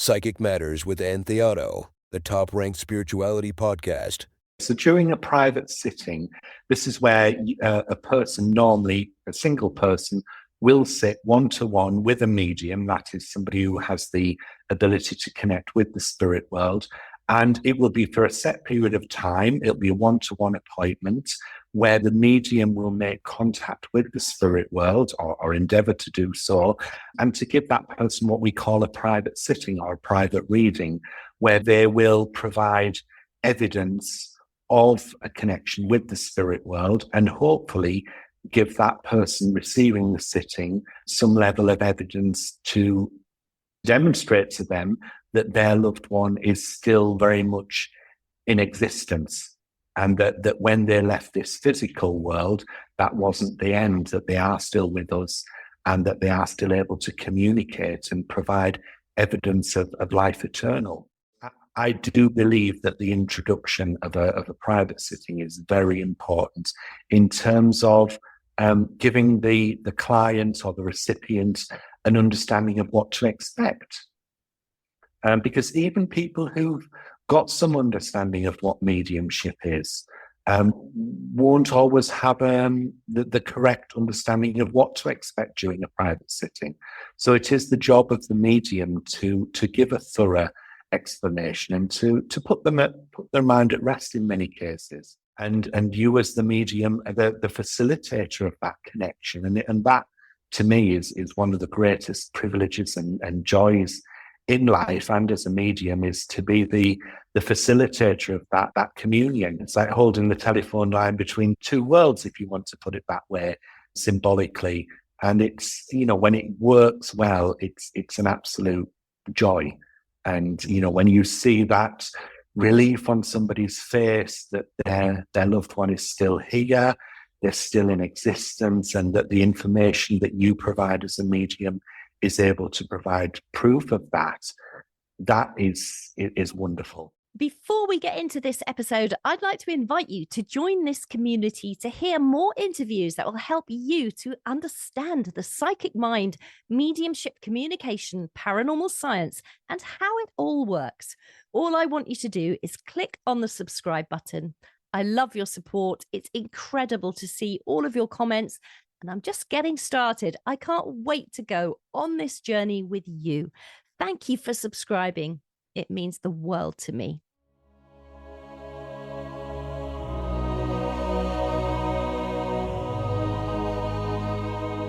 Psychic Matters with Théato, the top-ranked spirituality podcast. So during a private sitting, this is where a person, normally a single person, will sit one-to-one with a medium, that is somebody who has the ability to connect with the spirit world, and it will be for a set period of time. It'll be a one-to-one appointment where the medium will make contact with the spirit world or endeavor to do so, and to give that person what we call a private sitting or a private reading, where they will provide evidence of a connection with the spirit world and hopefully give that person receiving the sitting some level of evidence to demonstrate to them that their loved one is still very much in existence, and that when they left this physical world, that wasn't the end, that they are still with us and that they are still able to communicate and provide evidence of life eternal. I do believe that the introduction of a private sitting is very important in terms of giving the client or the recipient an understanding of what to expect. Because even people who've got some understanding of what mediumship is won't always have the correct understanding of what to expect during a private sitting. So it is the job of the medium to give a thorough explanation and to put their mind at rest in many cases. And you as the medium are the facilitator of that connection. And that, to me, is one of the greatest privileges and joys in life, and as a medium, is to be the facilitator of that communion. It's like holding the telephone line between two worlds, if you want to put it that way, symbolically. And it's, when it works well, it's an absolute joy. And, when you see that relief on somebody's face that their loved one is still here, they're still in existence, and that the information that you provide as a medium is able to provide proof of that is wonderful. Before we get into this episode, I'd like to invite you to join this community to hear more interviews that will help you to understand the psychic mind, mediumship, communication, paranormal science, and how it all works. All I want you to do is click on the subscribe button. I love your support. It's incredible to see all of your comments, and I'm just getting started. I can't wait to go on this journey with you. Thank you for subscribing. It means the world to me.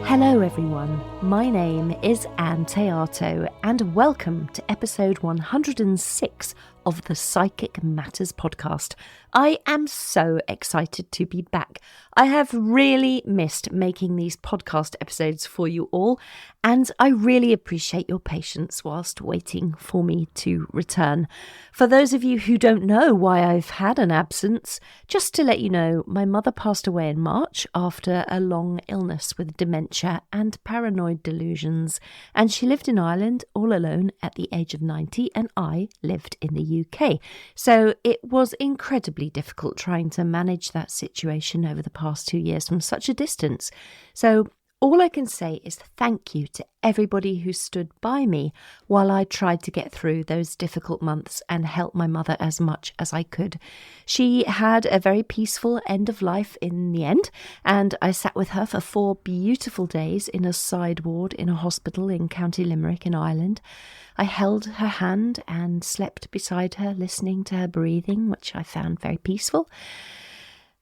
Hello everyone, my name is Théato, and welcome to episode 106 of the Psychic Matters podcast. I am so excited to be back. I have really missed making these podcast episodes for you all, and I really appreciate your patience whilst waiting for me to return. For those of you who don't know why I've had an absence, just to let you know, my mother passed away in March after a long illness with dementia and paranoid delusions, and she lived in Ireland all alone at the age of 90, and I lived in the UK. So it was incredibly difficult trying to manage that situation over the past 2 years from such a distance. So all I can say is thank you to everybody who stood by me while I tried to get through those difficult months and help my mother as much as I could. She had a very peaceful end of life in the end, and I sat with her for 4 beautiful days in a side ward in a hospital in County Limerick in Ireland. I held her hand and slept beside her, listening to her breathing, which I found very peaceful.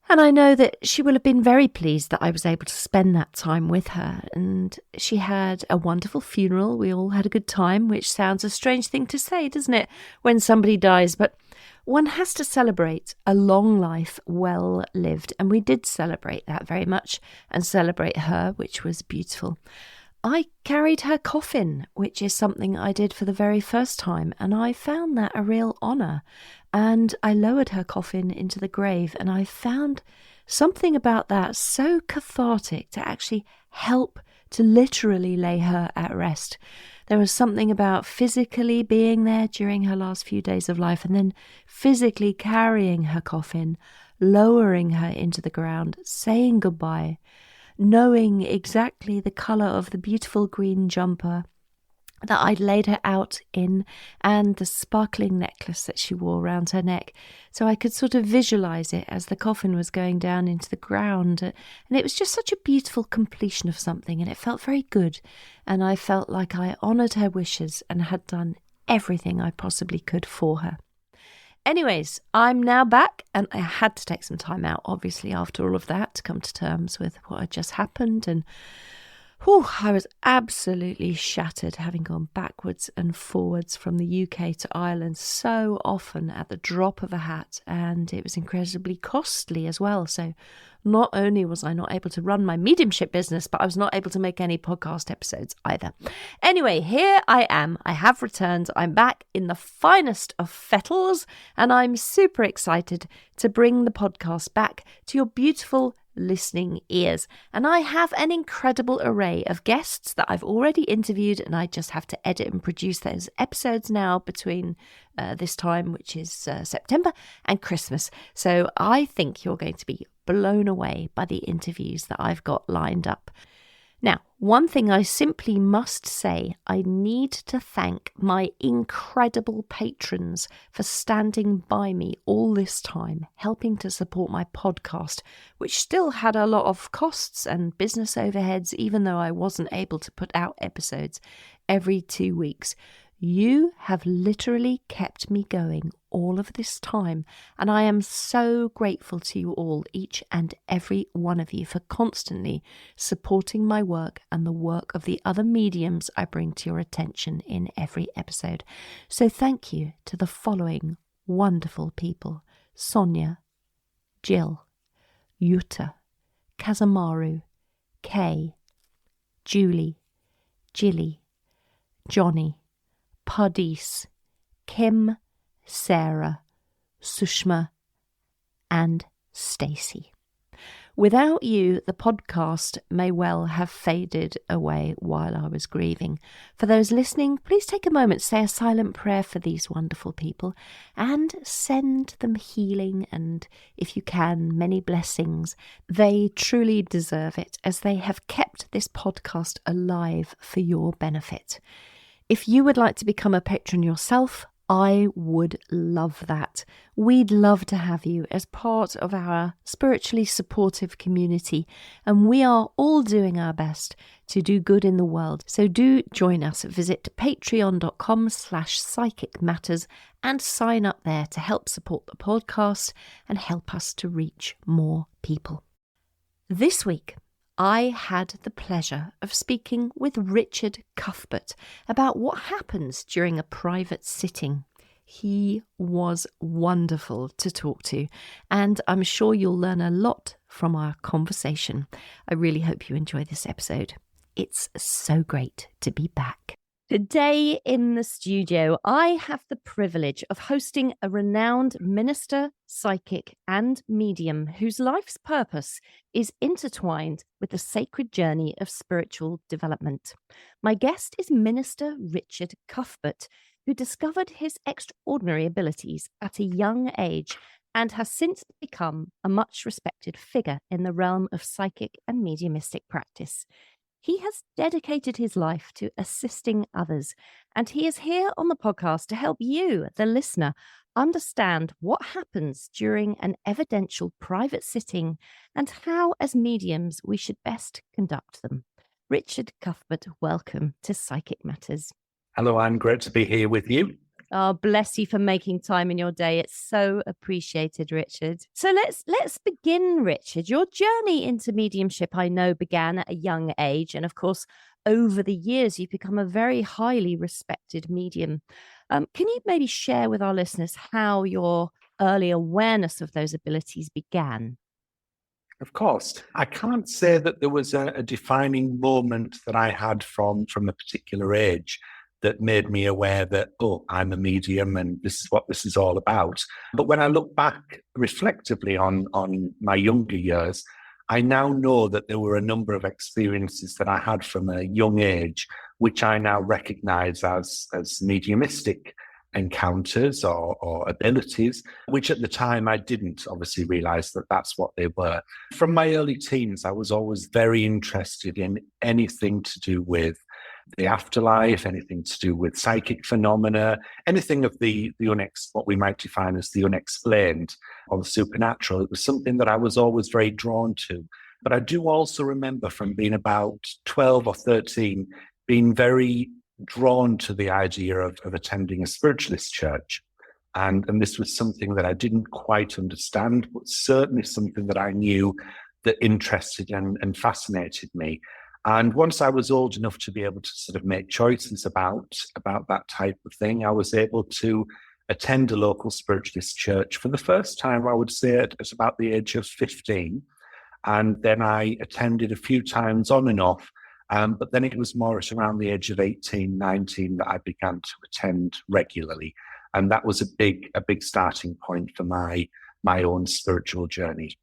And I know that she will have been very pleased that I was able to spend that time with her. And she had a wonderful funeral. We all had a good time, which sounds a strange thing to say, doesn't it, when somebody dies? But one has to celebrate a long life well lived. And we did celebrate that very much, and celebrate her, which was beautiful. I carried her coffin, which is something I did for the very first time, and I found that a real honour. And I lowered her coffin into the grave, and I found something about that so cathartic to actually help to literally lay her at rest. There was something about physically being there during her last few days of life, and then physically carrying her coffin, lowering her into the ground, saying goodbye, knowing exactly the colour of the beautiful green jumper, that I'd laid her out in, and the sparkling necklace that she wore around her neck. So I could sort of visualise it as the coffin was going down into the ground. And it was just such a beautiful completion of something, and it felt very good. And I felt like I honoured her wishes and had done everything I possibly could for her. Anyways, I'm now back, and I had to take some time out, obviously, after all of that, to come to terms with what had just happened. And I was absolutely shattered, having gone backwards and forwards from the UK to Ireland so often at the drop of a hat, and it was incredibly costly as well. So not only was I not able to run my mediumship business, but I was not able to make any podcast episodes either. Anyway, here I am. I have returned. I'm back in the finest of fettles, and I'm super excited to bring the podcast back to your beautiful listening ears. And I have an incredible array of guests that I've already interviewed, and I just have to edit and produce those episodes now between this time, which is September, and Christmas. So I think you're going to be blown away by the interviews that I've got lined up. Now, one thing I simply must say, I need to thank my incredible patrons for standing by me all this time, helping to support my podcast, which still had a lot of costs and business overheads, even though I wasn't able to put out episodes every 2 weeks. You have literally kept me going all of this time, and I am so grateful to you all, each and every one of you, for constantly supporting my work and the work of the other mediums I bring to your attention in every episode. So thank you to the following wonderful people: Sonia, Jill, Yuta, Kazamaru, Kay, Julie, Jilly, Johnny, Pardis, Kim, Sarah, Sushma, and Stacey. Without you, the podcast may well have faded away while I was grieving. For those listening, please take a moment, say a silent prayer for these wonderful people, and send them healing and, if you can, many blessings. They truly deserve it, as they have kept this podcast alive for your benefit. If you would like to become a patron yourself, I would love that. We'd love to have you as part of our spiritually supportive community, and we are all doing our best to do good in the world. So do join us. Visit patreon.com/psychic matters and sign up there to help support the podcast and help us to reach more people. This week, I had the pleasure of speaking with Richard Cuthbert about what happens during a private sitting. He was wonderful to talk to, and I'm sure you'll learn a lot from our conversation. I really hope you enjoy this episode. It's so great to be back. Today in the studio, I have the privilege of hosting a renowned minister, psychic, and medium whose life's purpose is intertwined with the sacred journey of spiritual development. My guest is Minister Richard Cuthbert, who discovered his extraordinary abilities at a young age and has since become a much respected figure in the realm of psychic and mediumistic practice. He has dedicated his life to assisting others, and he is here on the podcast to help you, the listener, understand what happens during an evidential private sitting and how, as mediums, we should best conduct them. Richard Cuthbert, welcome to Psychic Matters. Hello, Anne. Great to be here with you. Oh, bless you for making time in your day. It's so appreciated, Richard. So let's begin, Richard. Your journey into mediumship, I know, began at a young age. And of course, over the years, you've become a very highly respected medium. Can you maybe share with our listeners how your early awareness of those abilities began? Of course. I can't say that there was a defining moment that I had from a particular age that made me aware that, oh, I'm a medium and this is what this is all about. But when I look back reflectively on my younger years, I now know that there were a number of experiences that I had from a young age, which I now recognize as mediumistic encounters or abilities, which at the time I didn't obviously realize that that's what they were. From my early teens, I was always very interested in anything to do with the afterlife, anything to do with psychic phenomena, anything of the what we might define as the unexplained or the supernatural. It was something that I was always very drawn to. But I do also remember from being about 12 or 13, being very drawn to the idea of attending a spiritualist church. And this was something that I didn't quite understand, but certainly something that I knew that interested and fascinated me. And once I was old enough to be able to sort of make choices about that type of thing, I was able to attend a local spiritualist church for the first time, I would say, at about the age of 15. And then I attended a few times on and off. But then it was more at around the age of 18, 19 that I began to attend regularly. And that was a big starting point for my own spiritual journey.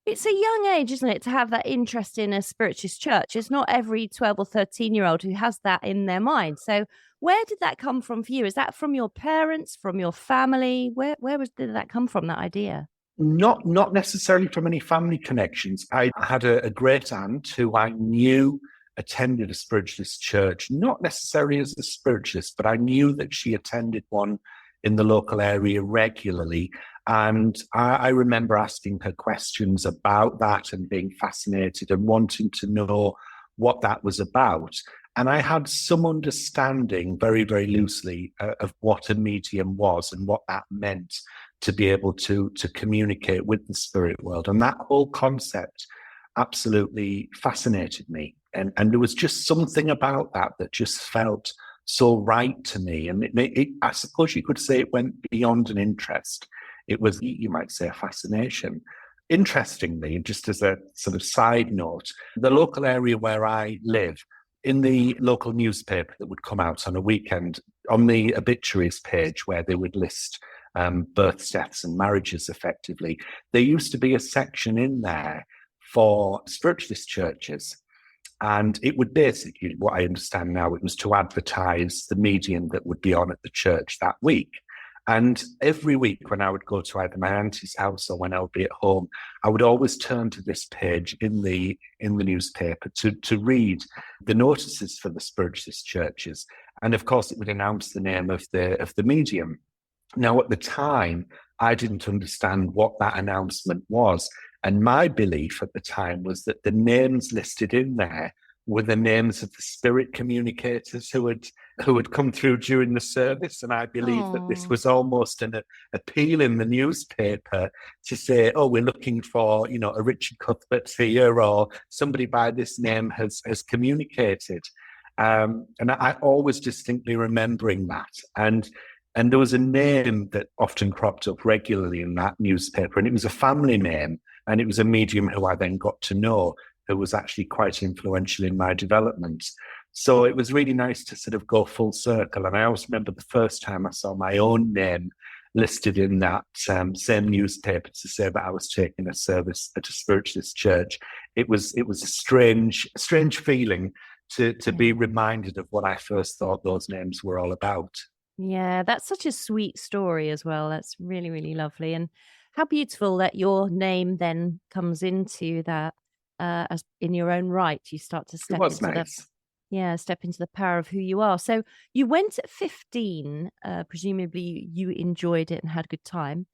It's a young age, isn't it, to have that interest in a spiritualist church? It's not every 12 or 13-year-old who has that in their mind. So where did that come from for you? Is that from your parents, from your family? Where did that come from, that idea? Not necessarily from any family connections. I had a great aunt who I knew attended a spiritualist church, not necessarily as a spiritualist, but I knew that she attended one in the local area regularly. And I remember asking her questions about that and being fascinated and wanting to know what that was about. And I had some understanding very, very loosely of what a medium was and what that meant to be able to communicate with the spirit world. And that whole concept absolutely fascinated me. And there was just something about that just felt so right to me. And I suppose you could say it went beyond an interest. It was, you might say, a fascination. Interestingly, just as a sort of side note, the local area where I live, in the local newspaper that would come out on a weekend, on the obituaries page where they would list births, deaths and marriages effectively, there used to be a section in there for spiritualist churches. And it would basically, what I understand now, it was to advertise the medium that would be on at the church that week. And every week when I would go to either my auntie's house or when I would be at home, I would always turn to this page in the newspaper to read the notices for the spiritualist churches. And of course, it would announce the name of the medium. Now, at the time, I didn't understand what that announcement was. And my belief at the time was that the names listed in there were the names of the spirit communicators who had come through during the service. And I believe that this was almost an appeal in the newspaper to say, oh, we're looking for, a Richard Cuthbert here, or somebody by this name has communicated. And I always distinctly remembering that. And there was a name that often cropped up regularly in that newspaper, and it was a family name, and it was a medium who I then got to know, who was actually quite influential in my development. So it was really nice to sort of go full circle. And I always remember the first time I saw my own name listed in that same newspaper to say that I was taking a service at a spiritualist church. It was a strange feeling to be reminded of what I first thought those names were all about. Yeah, that's such a sweet story as well. That's really, really lovely. And how beautiful that your name then comes into that as in your own right. You start to step into the power of who you are. So you went at 15, presumably you enjoyed it and had a good time.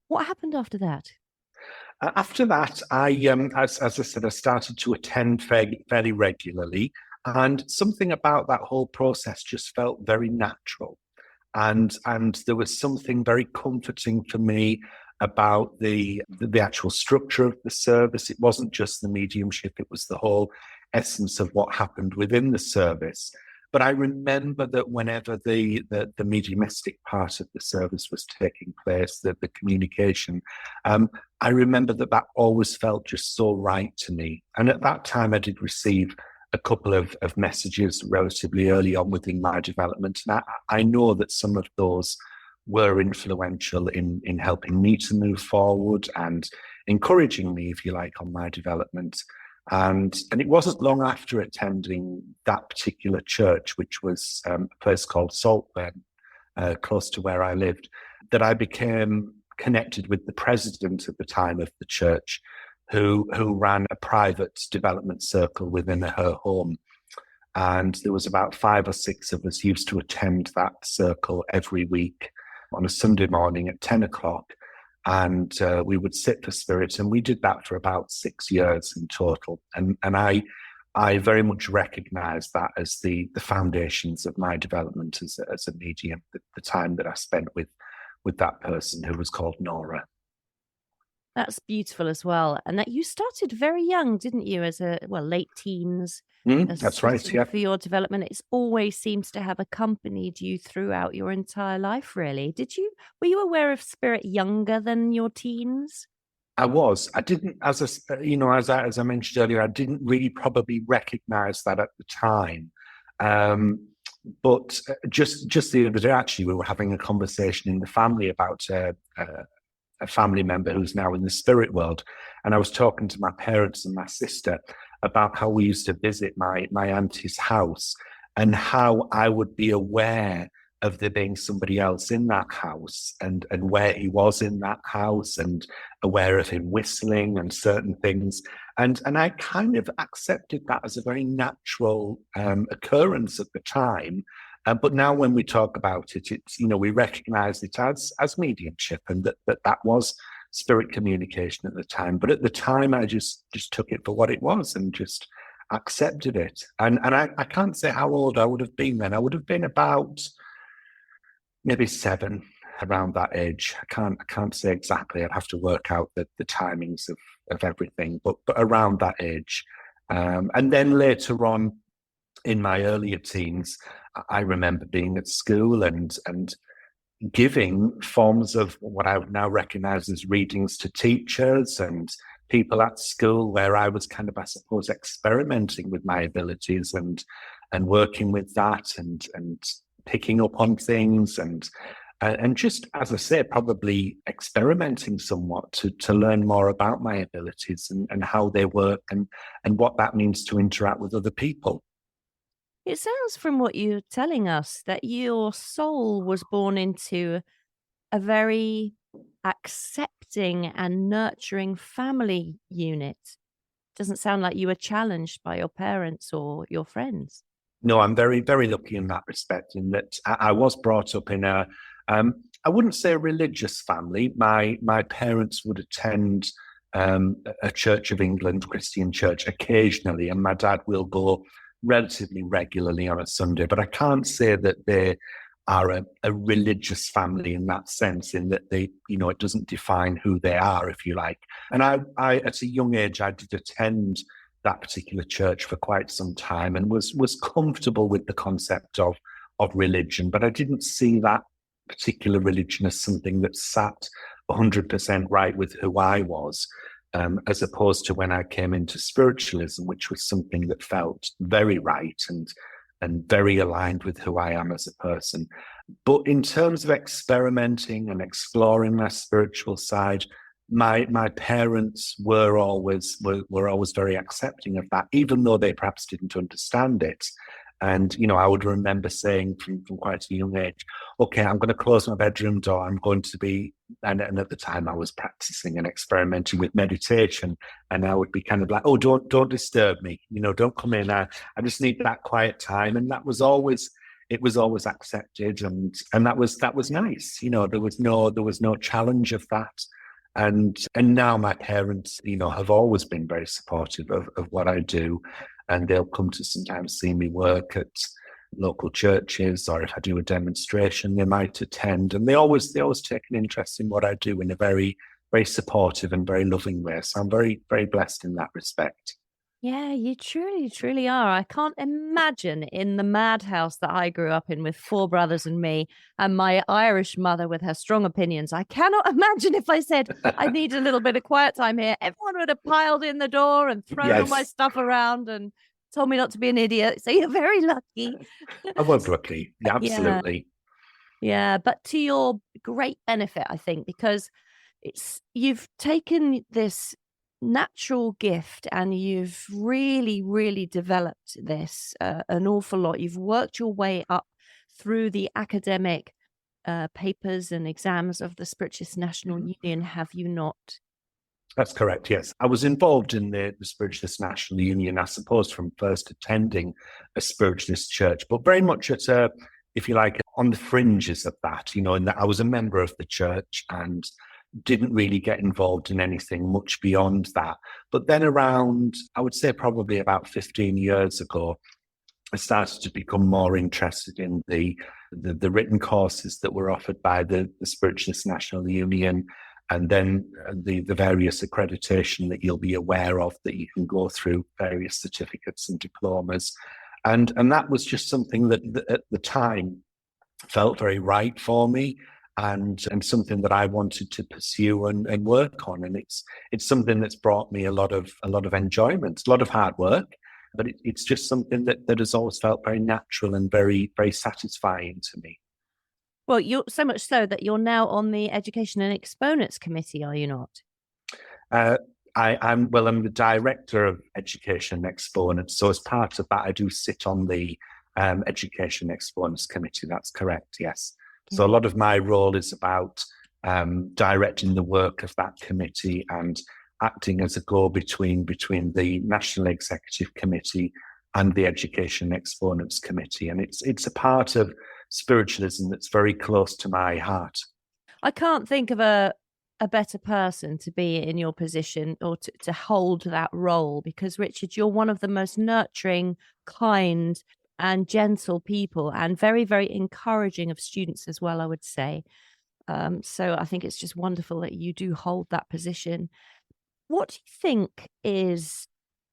What happened after that? After that, I, as I said, I started to attend fairly regularly, and something about that whole process just felt very natural. And there was something very comforting for me about the actual structure of the service. It wasn't just the mediumship, it was the whole essence of what happened within the service. But I remember that whenever the mediumistic part of the service was taking place, the communication, I remember that always felt just so right to me. And at that time, I did receive a couple of messages relatively early on within my development. And I know that some of those were influential in helping me to move forward and encouraging me, if you like, on my development. And it wasn't long after attending that particular church, which was a place called Saltburn, close to where I lived, that I became connected with the president at the time of the church, who ran a private development circle within her home. And there was about 5 or 6 of us used to attend that circle every week on a Sunday morning at 10 o'clock. And we would sit for spirit, and we did that for about 6 years in total. And I very much recognize that as the foundations of my development as a medium, the time that I spent with that person who was called Nora. That's beautiful as well. And that you started very young, didn't you, as late teens? That's right, yeah. For your development, it always seems to have accompanied you throughout your entire life, really. Were you aware of spirit younger than your teens? I was. I didn't, as I mentioned earlier, I didn't really probably recognize that at the time. But just the other day, actually, we were having a conversation in the family about a family member who's now in the spirit world. And I was talking to my parents and my sister about how we used to visit my auntie's house and how I would be aware of there being somebody else in that house and where he was in that house and aware of him whistling and certain things. And I kind of accepted that as a very natural occurrence at the time. But now when we talk about it, it's, we recognize it as mediumship, and that was spirit communication at the time. But at the time, I just took it for what it was and just accepted it. And I can't say how old I would have been then. I would have been about maybe 7, around that age. I can't say exactly. I'd have to work out the timings of everything, but around that age. And then later on, in my earlier teens, I remember being at school and giving forms of what I would now recognize as readings to teachers and people at school, where I was kind of, I suppose, experimenting with my abilities and working with that and picking up on things and just, as I say, probably experimenting somewhat to learn more about my abilities and how they work and what that means to interact with other people. It sounds from what you're telling us that your soul was born into a very accepting and nurturing family unit. Doesn't sound like you were challenged by your parents or your friends. No, I'm very, very lucky in that respect, in that I was brought up in I wouldn't say a religious family. My parents would attend a Church of England, Christian church, occasionally, and my dad will go relatively regularly on a Sunday, but I can't say that they are a religious family in that sense, in that they, it doesn't define who they are, if you like. And I at a young age, I did attend that particular church for quite some time and was comfortable with the concept of religion, but I didn't see that particular religion as something that sat 100% right with who I was. As opposed to when I came into spiritualism, which was something that felt very right and very aligned with who I am as a person. But in terms of experimenting and exploring my spiritual side, my parents were always very accepting of that, even though they perhaps didn't understand it. And, I would remember saying from quite a young age, okay, I'm going to close my bedroom door. I'm going to be, and at the time I was practicing and experimenting with meditation. And I would be kind of like, oh, don't disturb me. Don't come in. I just need that quiet time. And it was always accepted. And that was nice. There was no challenge of that. And now my parents, have always been very supportive of what I do. And they'll come to sometimes see me work at local churches, or if I do a demonstration, they might attend. And they always take an interest in what I do in a very, very supportive and very loving way. So I'm very, very blessed in that respect. Yeah, you truly, truly are. I can't imagine in the madhouse that I grew up in with 4 brothers and me and my Irish mother with her strong opinions. I cannot imagine if I said, I need a little bit of quiet time here. Everyone would have piled in the door and thrown all my stuff around and told me not to be an idiot. So you're very lucky. I was lucky. Yeah, absolutely. Yeah, but to your great benefit, I think, because you've taken this natural gift and you've really, really developed this an awful lot. You've worked your way up through the academic papers and exams of the Spiritualist National Union, have you not? That's correct, yes. I was involved in the Spiritualist National Union, I suppose, from first attending a spiritualist church, but very much at a, if you like, on the fringes of that, in that I was a member of the church and didn't really get involved in anything much beyond that. But then around, I would say probably about 15 years ago, I started to become more interested in the written courses that were offered by the Spiritualist National Union, and then the various accreditation that you'll be aware of that you can go through, various certificates and diplomas. And that was just something that at the time felt very right for me, and something that I wanted to pursue and work on. And it's something that's brought me a lot of enjoyment, a lot of hard work, but it's just something that has always felt very natural and very, very satisfying to me. Well, you're so much so that you're now on the Education and Exponents Committee, are you not? I'm the director of Education and Exponents. So as part of that, I do sit on the Education Exponents Committee. That's correct, yes. So a lot of my role is about directing the work of that committee and acting as a go-between between the National Executive Committee and the Education Exponents Committee. And it's a part of spiritualism that's very close to my heart. I can't think of a better person to be in your position or to hold that role, because Richard, you're one of the most nurturing, kind and gentle people, and very, very encouraging of students as well, I would say. So I think it's just wonderful that you do hold that position. What do you think is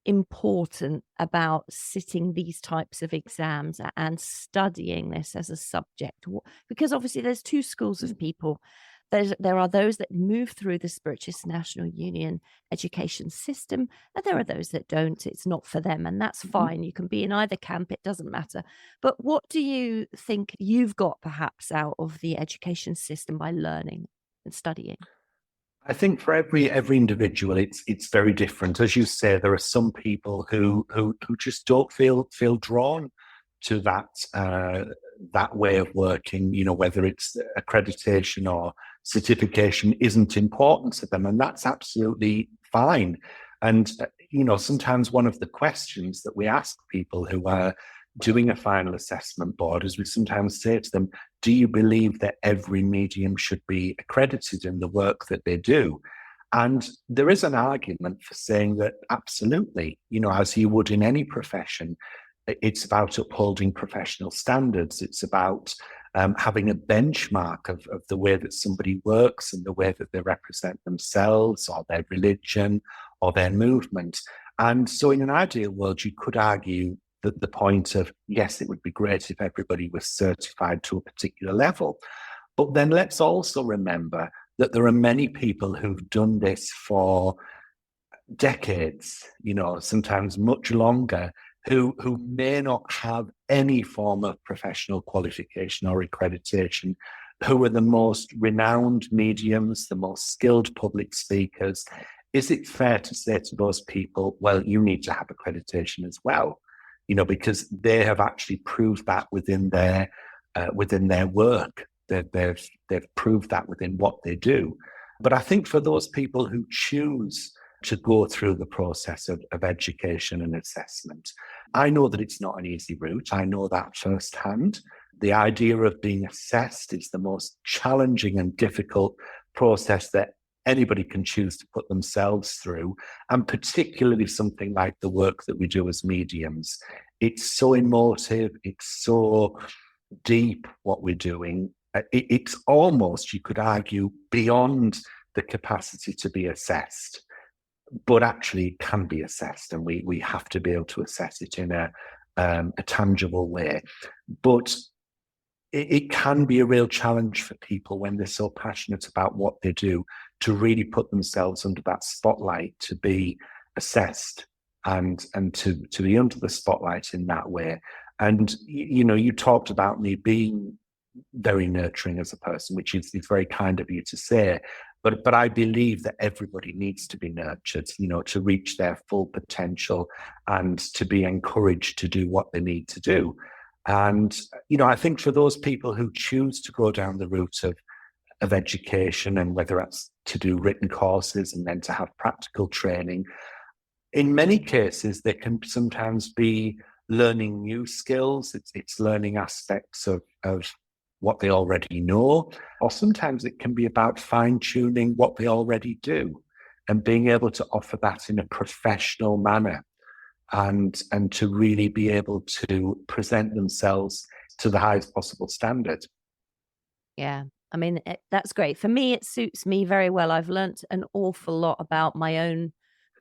important about sitting these types of exams and studying this as a subject? Because obviously there's two schools of people. There are those that move through the Spiritualist National Union education system, and there are those that don't. It's not for them, and that's fine. You can be in either camp, it doesn't matter. But what do you think you've got perhaps out of the education system by learning and studying? I think for every individual, it's very different. As you say, there are some people who just don't feel drawn to that way of working. Whether it's accreditation or certification isn't important to them, and that's absolutely fine. And sometimes one of the questions that we ask people who are doing a final assessment board is we sometimes say to them, do you believe that every medium should be accredited in the work that they do? And there is an argument for saying that absolutely, as you would in any profession, it's about upholding professional standards. It's about having a benchmark of the way that somebody works and the way that they represent themselves or their religion or their movement. And so in an ideal world, you could argue that the point of, yes, it would be great if everybody was certified to a particular level. But then let's also remember that there are many people who've done this for decades, sometimes much longer, who may not have any form of professional qualification or accreditation, who are the most renowned mediums, the most skilled public speakers. Is it fair to say to those people, well, you need to have accreditation as well? Because they have actually proved that within their work. They've proved that within what they do. But I think for those people who choose to go through the process of education and assessment, I know that it's not an easy route. I know that firsthand. The idea of being assessed is the most challenging and difficult process that anybody can choose to put themselves through, and particularly something like the work that we do as mediums. It's so emotive, it's so deep what we're doing. It's almost, you could argue, beyond the capacity to be assessed, but actually it can be assessed, and we have to be able to assess it in a tangible way. But it can be a real challenge for people when they're so passionate about what they do to really put themselves under that spotlight, to be assessed and to be under the spotlight in that way. And, you talked about me being very nurturing as a person, which is very kind of you to say. But I believe that everybody needs to be nurtured, to reach their full potential and to be encouraged to do what they need to do. And, I think for those people who choose to go down the route of of education, and whether that's to do written courses and then to have practical training. In many cases, there can sometimes be learning new skills. It's learning aspects of what they already know, or sometimes it can be about fine-tuning what they already do and being able to offer that in a professional manner and to really be able to present themselves to the highest possible standard. Yeah, I mean, that's great. For me, it suits me very well. I've learnt an awful lot about my own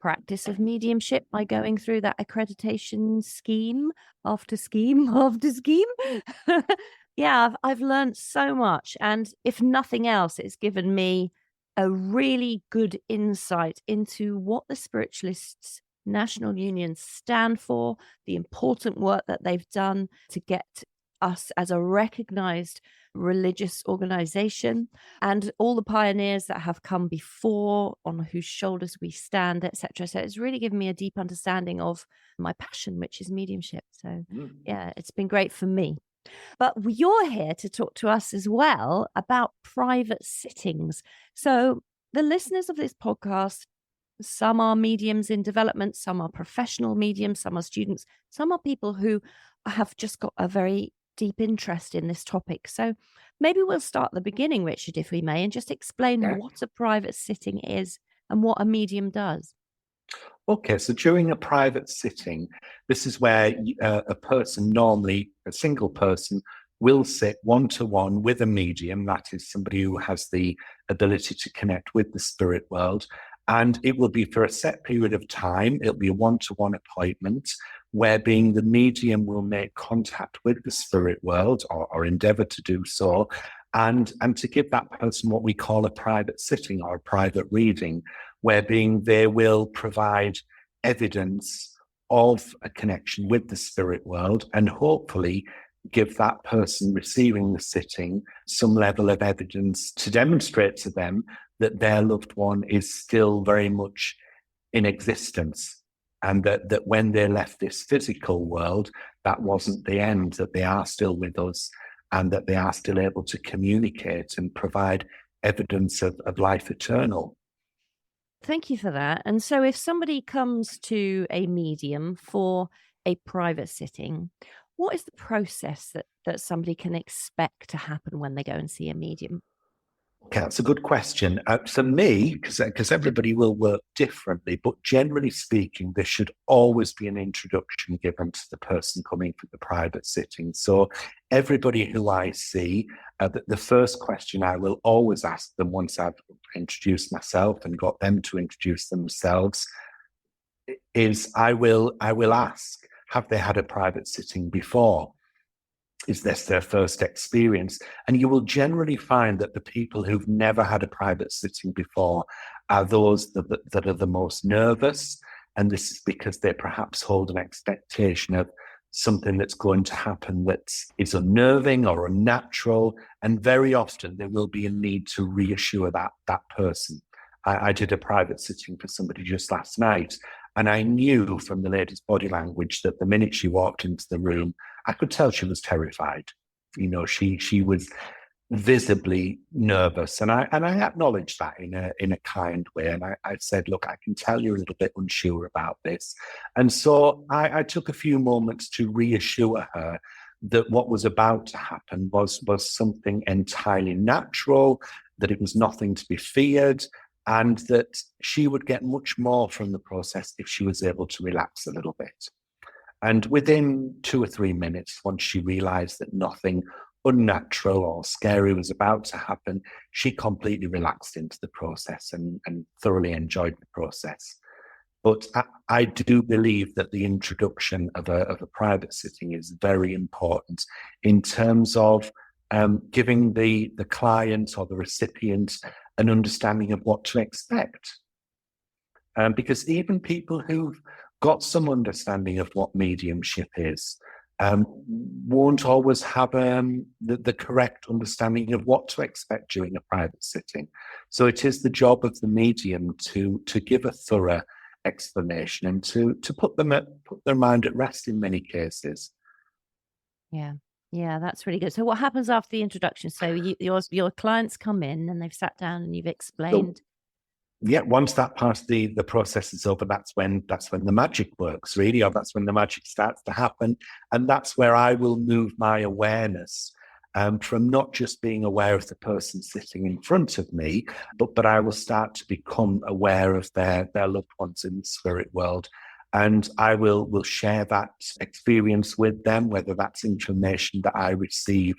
practice of mediumship by going through that accreditation scheme after scheme after scheme. Yeah, I've learned so much. And if nothing else, it's given me a really good insight into what the Spiritualists National Union stand for, the important work that they've done to get us as a recognized religious organization, and all the pioneers that have come before, on whose shoulders we stand, etc. So it's really given me a deep understanding of my passion, which is mediumship. So yeah, it's been great for me. But you're here to talk to us as well about private sittings. So the listeners of this podcast, some are mediums in development, some are professional mediums, some are students, some are people who have just got a very deep interest in this topic. So maybe we'll start at the beginning, Richard, if we may, and just explain what a private sitting is and what a medium does. Okay, so during a private sitting, this is where a person, normally a single person, will sit one-to-one with a medium, that is somebody who has the ability to connect with the spirit world, and it will be for a set period of time. It'll be a one-to-one appointment, where being the medium will make contact with the spirit world or endeavor to do so, and to give that person what we call a private sitting or a private reading, where being they will provide evidence of a connection with the spirit world and hopefully give that person receiving the sitting some level of evidence to demonstrate to them that their loved one is still very much in existence, and that when they left this physical world, that wasn't the end, that they are still with us and that they are still able to communicate and provide evidence of life eternal. Thank you for that. And so if somebody comes to a medium for a private sitting, what is the process that somebody can expect to happen when they go and see a medium? Okay, that's a good question. For me, because everybody will work differently, but generally speaking, there should always be an introduction given to the person coming for the private sitting. So everybody who I see, the first question I will always ask them once I've introduced myself and got them to introduce themselves is I will ask, have they had a private sitting before? Is this their first experience? And you will generally find that the people who've never had a private sitting before are those that are the most nervous. And this is because they perhaps hold an expectation of something that's going to happen that is unnerving or unnatural. And very often there will be a need to reassure that person. I did a private sitting for somebody just last night, and I knew from the lady's body language that the minute she walked into the room, I could tell she was terrified. You know, she was visibly nervous, and I acknowledged that in a kind way. And I said, look, I can tell you're a little bit unsure about this. And so I took a few moments to reassure her that what was about to happen was something entirely natural, that it was nothing to be feared, and that she would get much more from the process if she was able to relax a little bit. And within 2 or 3 minutes, once she realized that nothing unnatural or scary was about to happen, she completely relaxed into the process and thoroughly enjoyed the process. But I do believe that the introduction of a private sitting is very important in terms of giving the client or the recipient an understanding of what to expect. Because even people who've got some understanding of what mediumship is won't always have the correct understanding of what to expect during a private sitting. So it is the job of the medium to give a thorough explanation and to put their mind at rest in many cases. Yeah. Yeah, that's really good. So what happens after the introduction? So your clients come in and they've sat down and you've explained. Yeah, once that part of the process is over, that's when the magic works, really, or that's when the magic starts to happen. And that's where I will move my awareness from not just being aware of the person sitting in front of me, but I will start to become aware of their loved ones in the spirit world. And I will share that experience with them, whether that's information that I receive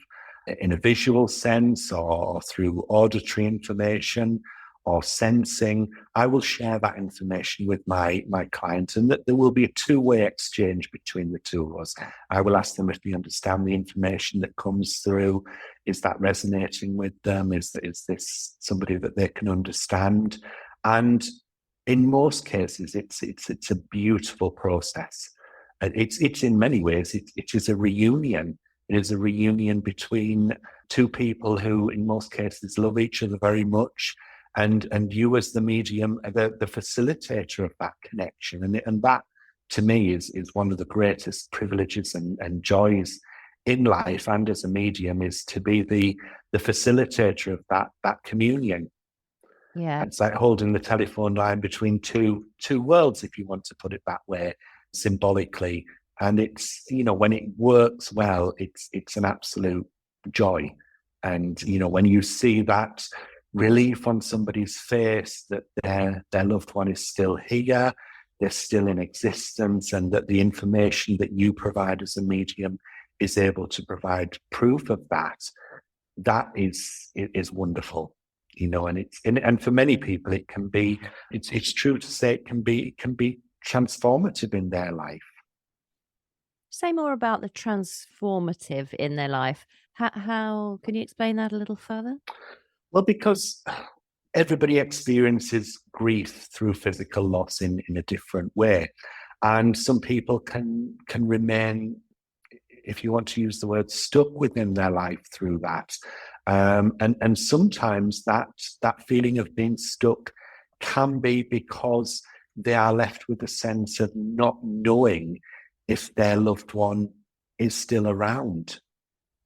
in a visual sense or through auditory information or sensing. I will share that information with my client, and that there will be a two-way exchange between the two of us. I will ask them if they understand the information that comes through. Is that resonating with them? Is this somebody that they can understand? And in most cases, it's a beautiful process. It's in many ways, it is a reunion. It is a reunion between two people who, in most cases, love each other very much. And you as the medium, the facilitator of that connection. And that, to me, is one of the greatest privileges and joys in life, and as a medium, is to be the facilitator of that communion. Yeah. It's like holding the telephone line between two worlds, if you want to put it that way, symbolically. And it's, when it works well, it's an absolute joy. And, when you see that relief on somebody's face that their loved one is still here, they're still in existence, and that the information that you provide as a medium is able to provide proof of that is wonderful. And for many people it can be, it's true to say it can be transformative in their life. Say more about the transformative in their life. How can you explain that a little further? Well, because everybody experiences grief through physical loss in a different way. And some people can remain, if you want to use the word, stuck within their life through that. And sometimes that feeling of being stuck can be because they are left with a sense of not knowing if their loved one is still around.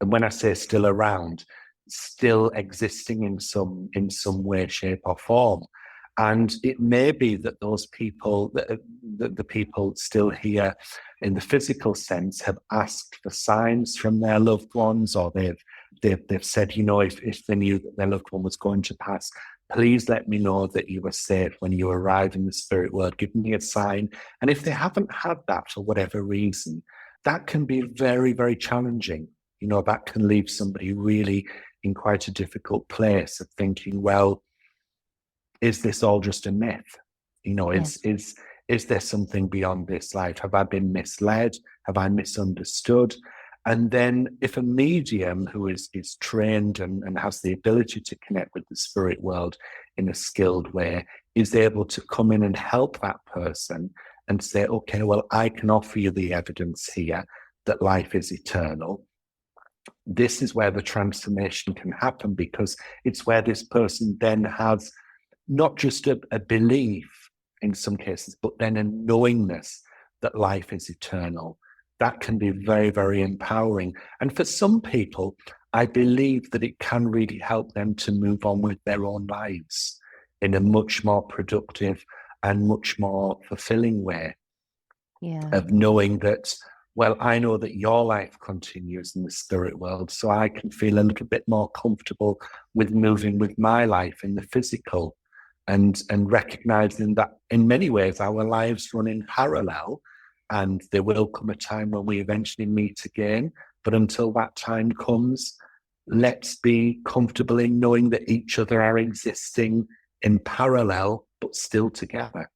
And when I say still around, still existing in some way, shape, or form. And it may be that those people, the people still here in the physical sense, have asked for signs from their loved ones, or they've said, if they knew that their loved one was going to pass, please let me know that you were safe when you arrive in the spirit world. Give me a sign. And if they haven't had that for whatever reason, that can be very, very challenging. That can leave somebody really in quite a difficult place of thinking, well, is this all just a myth? Yes. Is there something beyond this life? Have I been misled? Have I misunderstood? And then if a medium who is trained and has the ability to connect with the spirit world in a skilled way is able to come in and help that person and say, okay, well, I can offer you the evidence here that life is eternal. This is where the transformation can happen, because it's where this person then has not just a belief in some cases, but then a knowingness that life is eternal. That can be very, very empowering. And for some people, I believe that it can really help them to move on with their own lives in a much more productive and much more fulfilling way. Yeah. Of knowing that, well, I know that your life continues in the spirit world, so I can feel a little bit more comfortable with moving with my life in the physical, and recognizing that in many ways our lives run in parallel, and there will come a time when we eventually meet again. But until that time comes, let's be comfortable in knowing that each other are existing in parallel, but still together.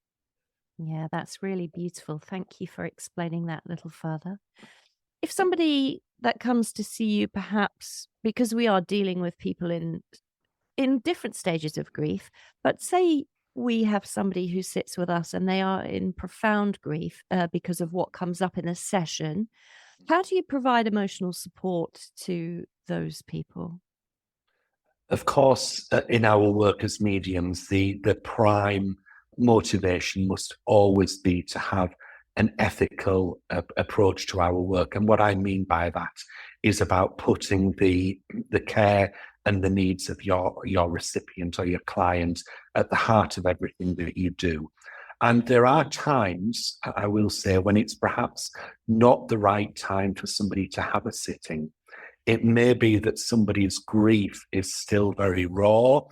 Yeah, that's really beautiful. Thank you for explaining that a little further. If somebody that comes to see you, perhaps because we are dealing with people in different stages of grief, but say we have somebody who sits with us and they are in profound grief because of what comes up in a session, how do you provide emotional support to those people? Of course, in our work as mediums, the prime motivation must always be to have an ethical approach to our work. And what I mean by that is about putting the care and the needs of your recipient or your client at the heart of everything that you do. And there are times, I will say, when it's perhaps not the right time for somebody to have a sitting. It may be that somebody's grief is still very raw.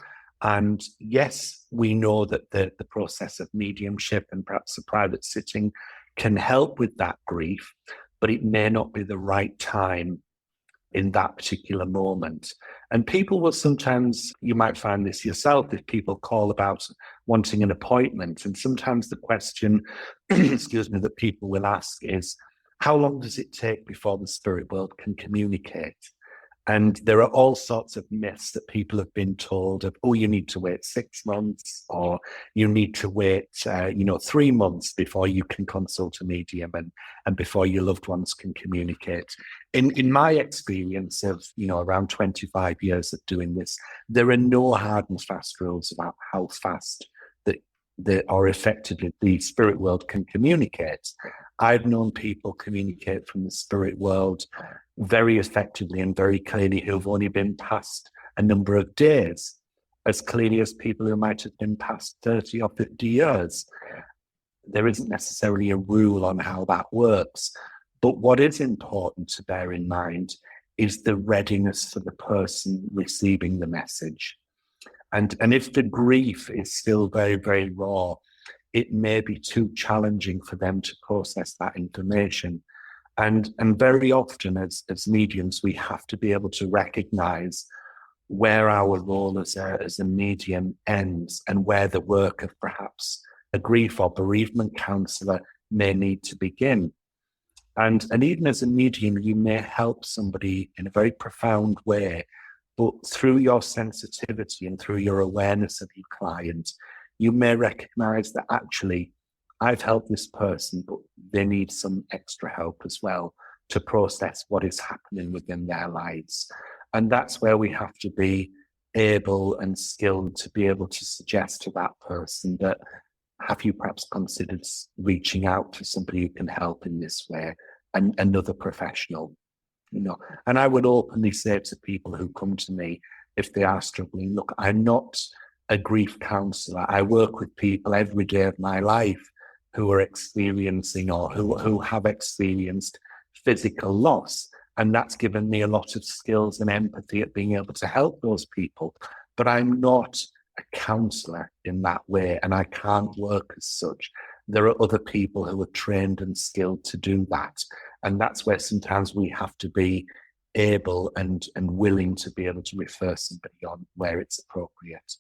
And yes, we know that the process of mediumship and perhaps a private sitting can help with that grief, but it may not be the right time in that particular moment. And people will sometimes, you might find this yourself, if people call about wanting an appointment, and sometimes the question, excuse me, that people will ask is, how long does it take before the spirit world can communicate? And there are all sorts of myths that people have been told of, oh, you need to wait 6 months, or you need to wait, 3 months before you can consult a medium and before your loved ones can communicate. In my experience of, around 25 years of doing this, there are no hard and fast rules about how fast or effectively the spirit world can communicate. I've known people communicate from the spirit world very effectively and very clearly who've only been past a number of days, as clearly as people who might have been past 30 or 50 years. There isn't necessarily a rule on how that works. But what is important to bear in mind is the readiness for the person receiving the message. And if the grief is still very, very raw, it may be too challenging for them to process that information. And very often as mediums, we have to be able to recognize where our role as a medium ends and where the work of perhaps a grief or bereavement counsellor may need to begin. And even as a medium, you may help somebody in a very profound way, but through your sensitivity and through your awareness of your client, you may recognize that actually I've helped this person, but they need some extra help as well to process what is happening within their lives. And that's where we have to be able and skilled to be able to suggest to that person that, have you perhaps considered reaching out to somebody who can help in this way, and another professional? And I would openly say to people who come to me, if they are struggling, look, I'm not a grief counsellor. I work with people every day of my life who are experiencing or who have experienced physical loss. And that's given me a lot of skills and empathy at being able to help those people. But I'm not a counsellor in that way, and I can't work as such. There are other people who are trained and skilled to do that. And that's where sometimes we have to be able and willing to be able to refer somebody on where it's appropriate.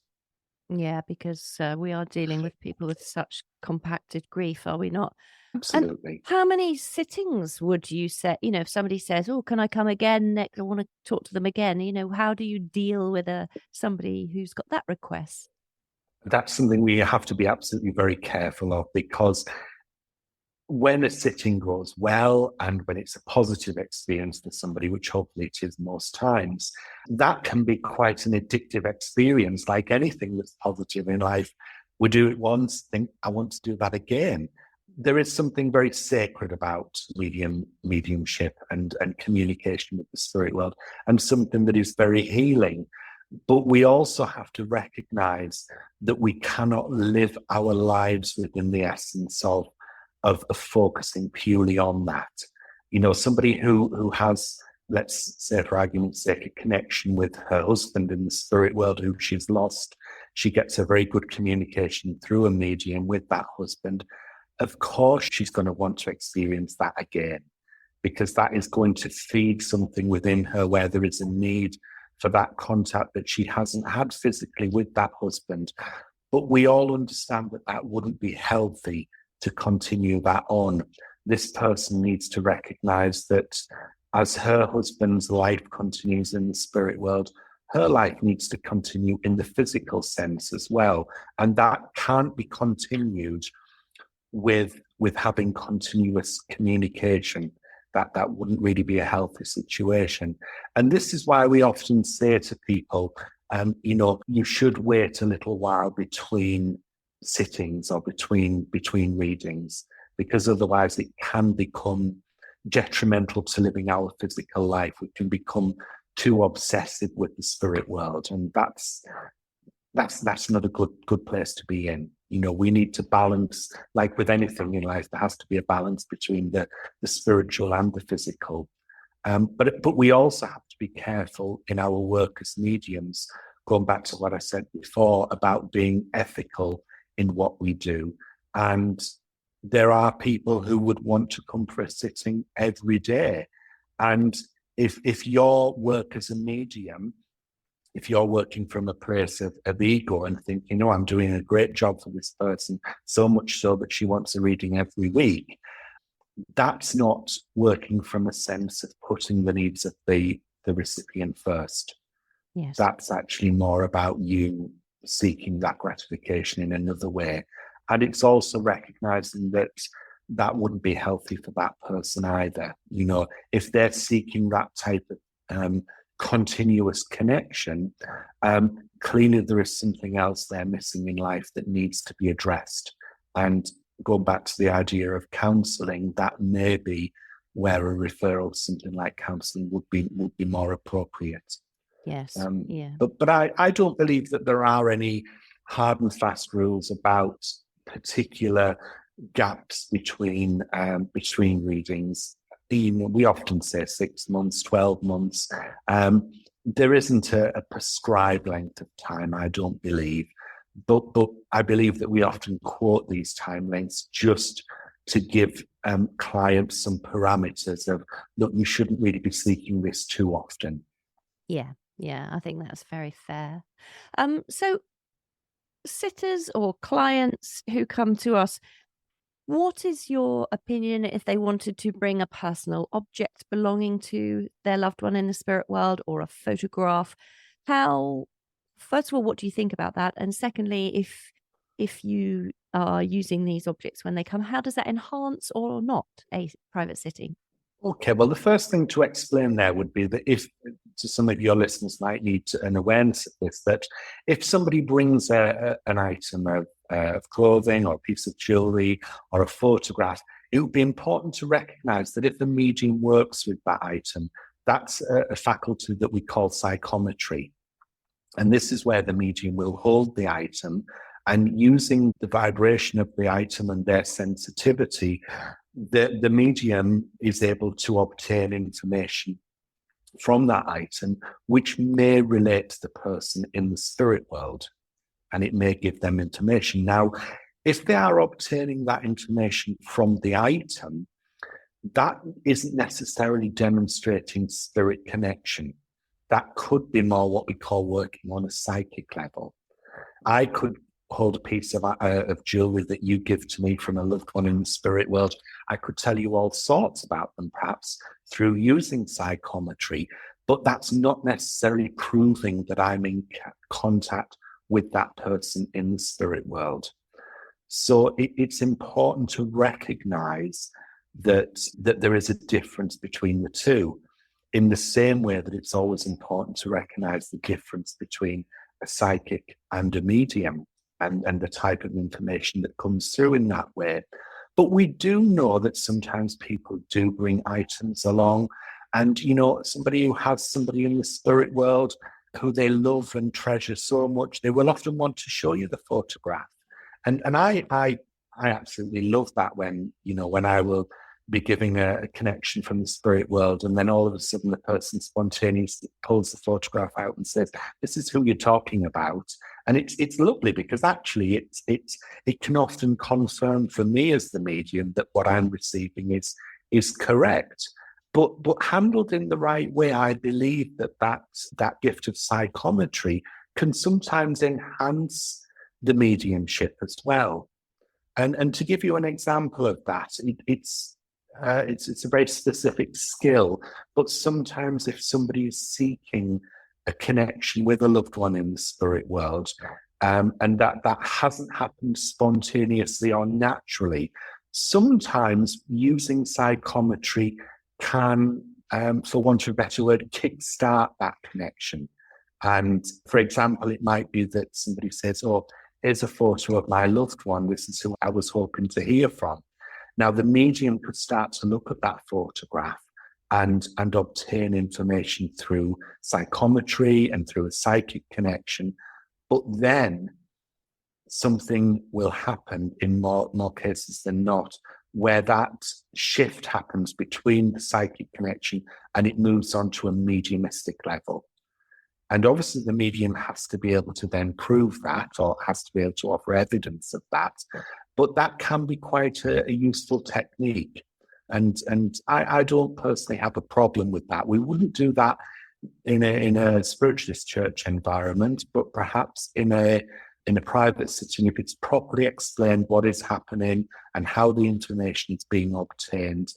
Yeah, because we are dealing with people with such compacted grief, are we not? Absolutely. And how many sittings would you say, if somebody says, oh, can I come again next? I want to talk to them again. How do you deal with somebody who's got that request? That's something we have to be absolutely very careful of, because when a sitting goes well and when it's a positive experience for somebody, which hopefully it is most times, that can be quite an addictive experience. Like anything that's positive in life, we do it once, think, I want to do that again. There is something very sacred about mediumship and communication with the spirit world, and something that is very healing. But we also have to recognize that we cannot live our lives within the essence of focusing purely on that. Somebody who has, let's say for argument's sake, a connection with her husband in the spirit world who she's lost, she gets a very good communication through a medium with that husband. Of course, she's going to want to experience that again, because that is going to feed something within her where there is a need for that contact that she hasn't had physically with that husband. But we all understand that that wouldn't be healthy to continue that on. This person needs to recognize that as her husband's life continues in the spirit world, her life needs to continue in the physical sense as well. And that can't be continued with having continuous communication. That wouldn't really be a healthy situation. And this is why we often say to people, you should wait a little while between sittings or between readings, because otherwise it can become detrimental to living our physical life. We can become too obsessive with the spirit world, and that's not a good place to be in. We need to balance, like with anything in life, there has to be a balance between the spiritual and the physical. But we also have to be careful in our work as mediums, going back to what I said before about being ethical in what we do. And there are people who would want to come for a sitting every day. And if your work as a medium, if you're working from a place of ego and think, I'm doing a great job for this person, so much so that she wants a reading every week, that's not working from a sense of putting the needs of the recipient first. Yes. That's actually more about you seeking that gratification in another way. And it's also recognizing that wouldn't be healthy for that person either. If they're seeking that type of continuous connection, clearly there is something else they're missing in life that needs to be addressed. And going back to the idea of counselling, that may be where a referral to something like counselling would be more appropriate. Yes. But I don't believe that there are any hard and fast rules about particular gaps between readings. We often say 6 months, 12 months. There isn't a prescribed length of time, I don't believe. But I believe that we often quote these time lengths just to give clients some parameters of, look, you shouldn't really be seeking this too often. Yeah, I think that's very fair. So sitters or clients who come to us, what is your opinion if they wanted to bring a personal object belonging to their loved one in the spirit world or a photograph? First of all, what do you think about that? And secondly, if you are using these objects when they come, how does that enhance or not a private sitting? Okay, well, the first thing to explain there would be that if, to some of your listeners might need an awareness of this, that if somebody brings an item of clothing or a piece of jewelry or a photograph, it would be important to recognize that if the medium works with that item, that's a faculty that we call psychometry. And this is where the medium will hold the item, and using the vibration of the item and their sensitivity, the medium is able to obtain information from that item, which may relate to the person in the spirit world, and it may give them information. Now, if they are obtaining that information from the item, that isn't necessarily demonstrating spirit connection. That could be more what we call working on a psychic level. I could hold a piece of jewelry that you give to me from a loved one in the spirit world. I could tell you all sorts about them, perhaps through using psychometry, but that's not necessarily proving that I'm in contact with that person in the spirit world. So it's important to recognize that there is a difference between the two, in the same way that it's always important to recognize the difference between a psychic and a medium, and the type of information that comes through in that way. But we do know that sometimes people do bring items along, and somebody who has somebody in the spirit world who they love and treasure so much, they will often want to show you the photograph. And I absolutely love that when I will be giving a connection from the spirit world, and then all of a sudden the person spontaneously pulls the photograph out and says, "This is who you're talking about." And it's lovely, because actually it can often confirm for me as the medium that what I'm receiving is correct. But handled in the right way, I believe that gift of psychometry can sometimes enhance the mediumship as well. And to give you an example of that, it's a very specific skill, but sometimes if somebody is seeking a connection with a loved one in the spirit world, and that hasn't happened spontaneously or naturally, sometimes using psychometry can, for want of a better word, kickstart that connection. And for example, it might be that somebody says, "Oh, here's a photo of my loved one. This is who I was hoping to hear from." Now, the medium could start to look at that photograph and obtain information through psychometry and through a psychic connection. But then something will happen in more cases than not, where that shift happens between the psychic connection and it moves on to a mediumistic level. And obviously the medium has to be able to then prove that, or has to be able to offer evidence of that. But that can be quite a useful technique. And I don't personally have a problem with that. We wouldn't do that in a spiritualist church environment, but perhaps in a private setting, if it's properly explained what is happening and how the information is being obtained,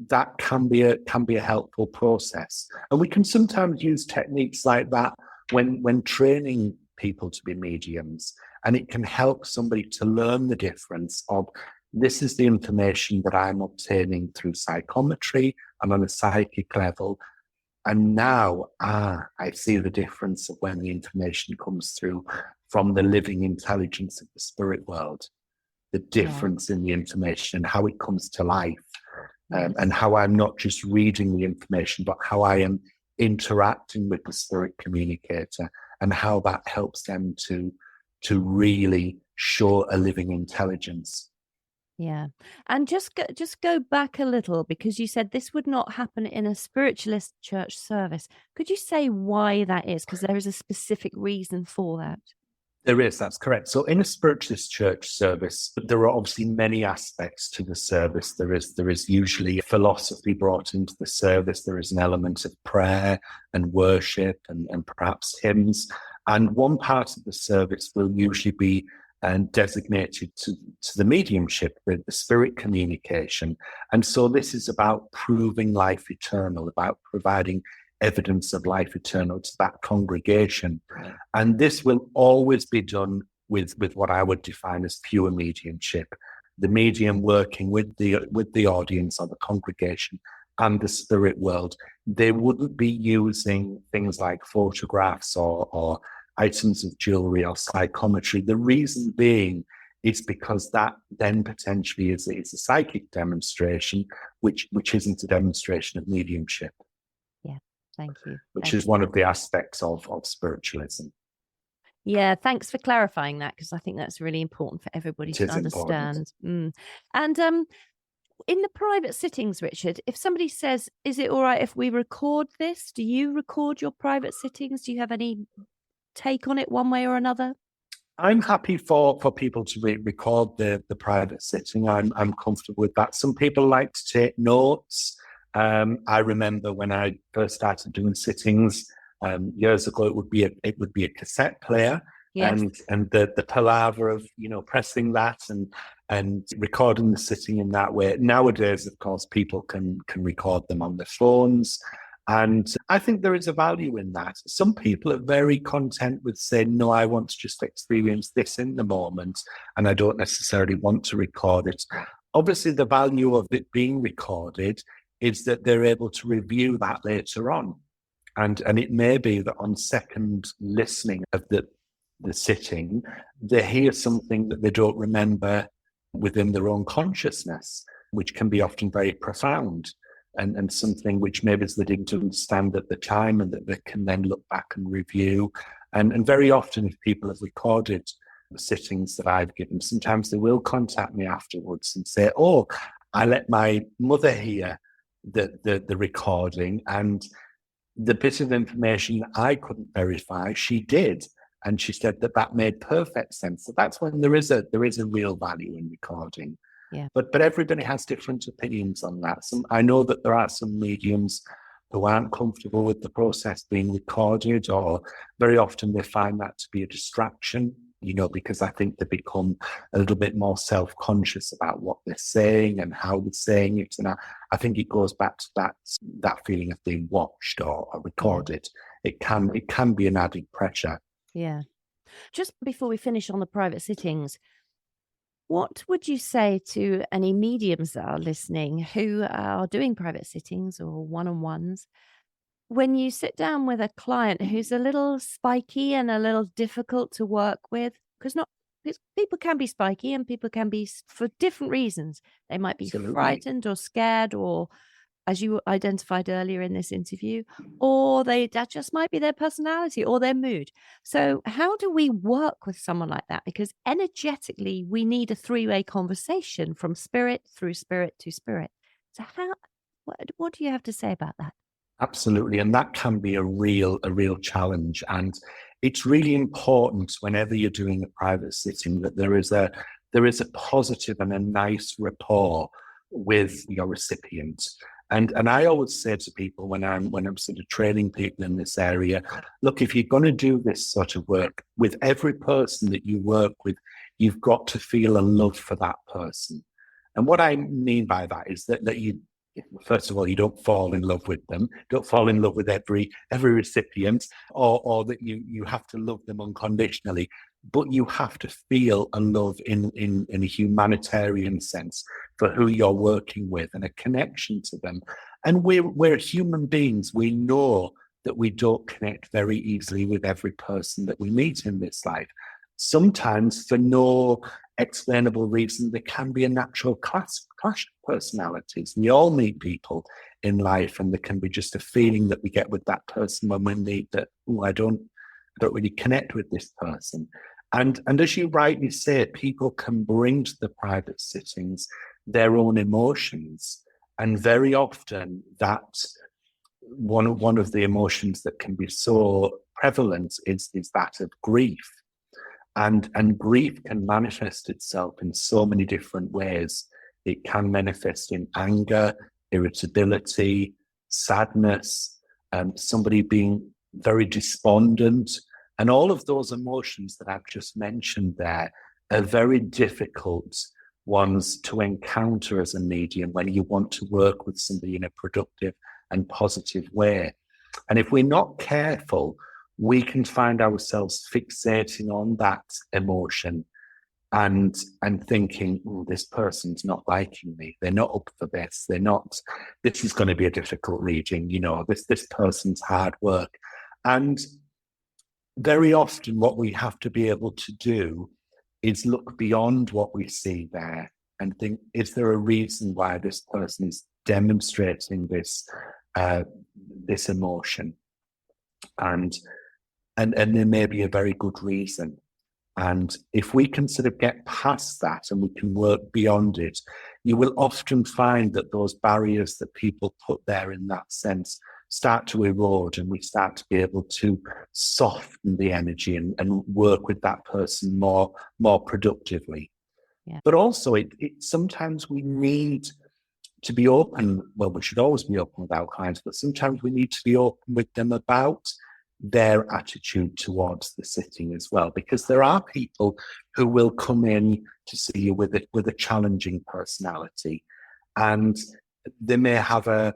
that can be a helpful process. And we can sometimes use techniques like that when training people to be mediums, and it can help somebody to learn the difference of, this is the information that I'm obtaining through psychometry and on a psychic level. And now, I see the difference of when the information comes through from the living intelligence of the spirit world, the difference in the information and how it comes to life, and how I'm not just reading the information, but how I am interacting with the spirit communicator, and how that helps them to really show a living intelligence. Yeah. And just go back a little, because you said this would not happen in a spiritualist church service. Could you say why that is? Because there is a specific reason for that. There is, that's correct. So in a spiritualist church service, there are obviously many aspects to the service. There is usually philosophy brought into the service. There is an element of prayer and worship and perhaps hymns. And one part of the service will usually be designated to the mediumship, the spirit communication. And so this is about proving life eternal, about providing evidence of life eternal to that congregation. And this will always be done with what I would define as pure mediumship. The medium working with the audience or the congregation and the spirit world. They wouldn't be using things like photographs or items of jewelry or psychometry. The reason being is because that then potentially is a psychic demonstration, which isn't a demonstration of mediumship. Yeah, thank you. Which is one of the aspects of spiritualism. Yeah, thanks for clarifying that, because I think that's really important for everybody to understand. And in the private sittings, Richard, if somebody says, is it all right if we record this? Do you record your private sittings? Do you have any take on it one way or another? I'm happy for people to record the private sitting. I'm comfortable with that. Some people like to take notes. I remember when I first started doing sittings years ago, it would be a cassette player, yes. and the palaver of pressing that and recording the sitting in that way. Nowadays, of course, people can record them on their phones. And I think there is a value in that. Some people are very content with saying, no, I want to just experience this in the moment, and I don't necessarily want to record it. Obviously, the value of it being recorded is that they're able to review that later on. And it may be that on second listening of the sitting, they hear something that they don't remember within their own consciousness, which can be often very profound. And something which maybe they didn't understand at the time, and that they can then look back and review. And very often, if people have recorded the sittings that I've given, sometimes they will contact me afterwards and say, oh, I let my mother hear the recording, and the bit of information that I couldn't verify, she did. And she said that made perfect sense. So that's when there is a real value in recording. Yeah. But everybody has different opinions on that. I know that there are some mediums who aren't comfortable with the process being recorded, or very often they find that to be a distraction, because I think they become a little bit more self-conscious about what they're saying and how they're saying it. And I think it goes back to that feeling of being watched or recorded. Yeah. It can be an added pressure. Yeah. Just before we finish on the private sittings, what would you say to any mediums that are listening who are doing private sittings or one-on-ones, when you sit down with a client who's a little spiky and a little difficult to work with? Because not people can be spiky, and people can be for different reasons. They might be Absolutely. frightened or scared, or, as you identified earlier in this interview, or that just might be their personality or their mood. So how do we work with someone like that? Because energetically, we need a three-way conversation from spirit through spirit to spirit. So what do you have to say about that? Absolutely, and that can be a real challenge. And it's really important whenever you're doing a private sitting that there is a positive and a nice rapport with your recipient. And I always say to people when I'm sort of training people in this area, look, if you're going to do this sort of work with every person that you work with, you've got to feel a love for that person. And what I mean by that is that you, first of all, you don't fall in love with them, don't fall in love with every recipient, or that you have to love them unconditionally, but you have to feel a love in a humanitarian sense for who you're working with and a connection to them. And we're human beings. We know that we don't connect very easily with every person that we meet in this life. Sometimes, for no explainable reason, there can be a natural clash of personalities. We all meet people in life, and there can be just a feeling that we get with that person when we meet that, oh, I don't really connect with this person. And as you rightly say, people can bring to the private sittings their own emotions, and very often that one of the emotions that can be so prevalent is that of grief. And grief can manifest itself in so many different ways. It can manifest in anger, irritability, sadness, somebody being very despondent. And all of those emotions that I've just mentioned there are very difficult ones to encounter as a medium when you want to work with somebody in a productive and positive way. And if we're not careful, we can find ourselves fixating on that emotion and thinking, oh, this person's not liking me. They're not up for this. This is going to be a difficult reading. This person's hard work. And very often what we have to be able to do is look beyond what we see there and think, is there a reason why this person is demonstrating this emotion? And there may be a very good reason. And if we can sort of get past that and we can work beyond it, you will often find that those barriers that people put there in that sense start to erode, and we start to be able to soften the energy and work with that person more productively. Yeah. But also it sometimes we need to be open. Well, we should always be open with our clients, but sometimes we need to be open with them about their attitude towards the sitting as well, because there are people who will come in to see you with a challenging personality, and they may have a